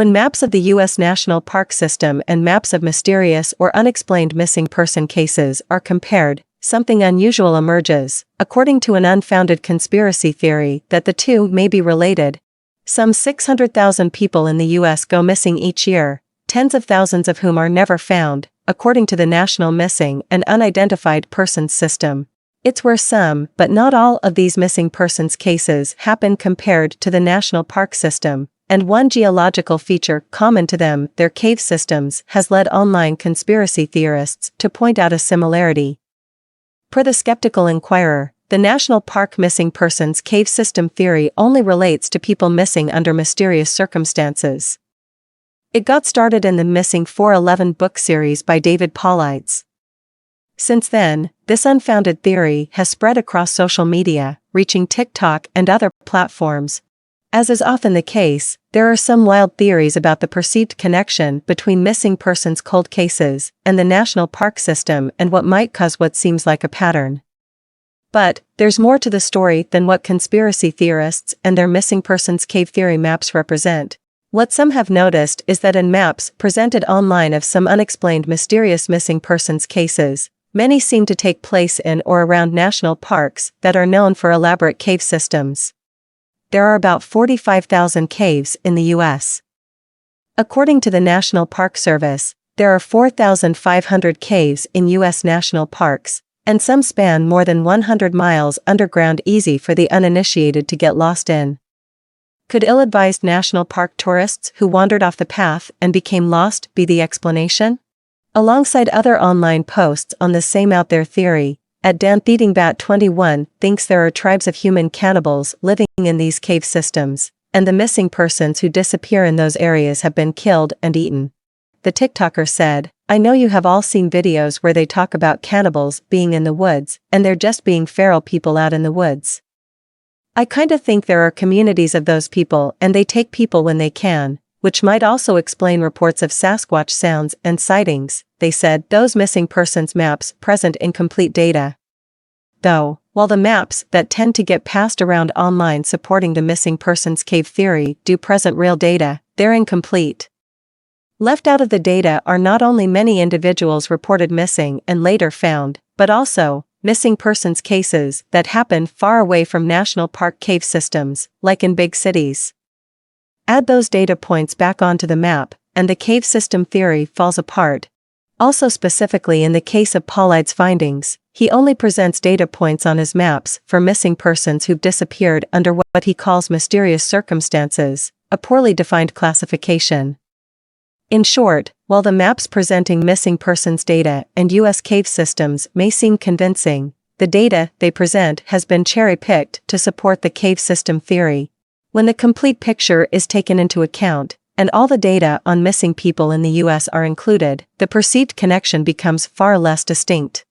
When maps of the U.S. National Park System and maps of mysterious or unexplained missing person cases are compared, something unusual emerges, according to an unfounded conspiracy theory that the two may be related. Some 600,000 people in the U.S. go missing each year, tens of thousands of whom are never found, according to the National Missing and Unidentified Persons System. It's where some, but not all, of these missing persons cases happen compared to the National Park System, and one geological feature common to them, their cave systems, has led online conspiracy theorists to point out a similarity. Per the Skeptical Inquirer, the National Park missing persons cave system theory only relates to people missing under mysterious circumstances. It got started in the Missing 411 book series by David Paulides. Since then, this unfounded theory has spread across social media, reaching TikTok and other platforms. As is often the case, there are some wild theories about the perceived connection between missing persons cold cases and the National Park System and what might cause what seems like a pattern. But there's more to the story than what conspiracy theorists and their missing persons cave theory maps represent. What some have noticed is that in maps presented online of some unexplained mysterious missing persons cases, many seem to take place in or around national parks that are known for elaborate cave systems. There are about 45,000 caves in the U.S. According to the National Park Service, there are 4,500 caves in U.S. national parks, and some span more than 100 miles underground, easy for the uninitiated to get lost in. Could ill-advised national park tourists who wandered off the path and became lost be the explanation? Alongside other online posts on the same out there theory, @DanTheatingBat21 thinks there are tribes of human cannibals living in these cave systems, and the missing persons who disappear in those areas have been killed and eaten. The TikToker said, "I know you have all seen videos where they talk about cannibals being in the woods, and they're just being feral people out in the woods. I kinda think there are communities of those people and they take people when they can, which might also explain reports of Sasquatch sounds and sightings," they said. Those missing persons maps present incomplete data. Though, while the maps that tend to get passed around online supporting the missing persons cave theory do present real data, they're incomplete. Left out of the data are not only many individuals reported missing and later found, but also missing persons cases that happen far away from national park cave systems, like in big cities. Add those data points back onto the map, and the cave system theory falls apart. Also, specifically in the case of Paulides' findings, he only presents data points on his maps for missing persons who've disappeared under what he calls mysterious circumstances, a poorly defined classification. In short, while the maps presenting missing persons data and U.S. cave systems may seem convincing, the data they present has been cherry-picked to support the cave system theory. When the complete picture is taken into account, and all the data on missing people in the U.S. are included, the perceived connection becomes far less distinct.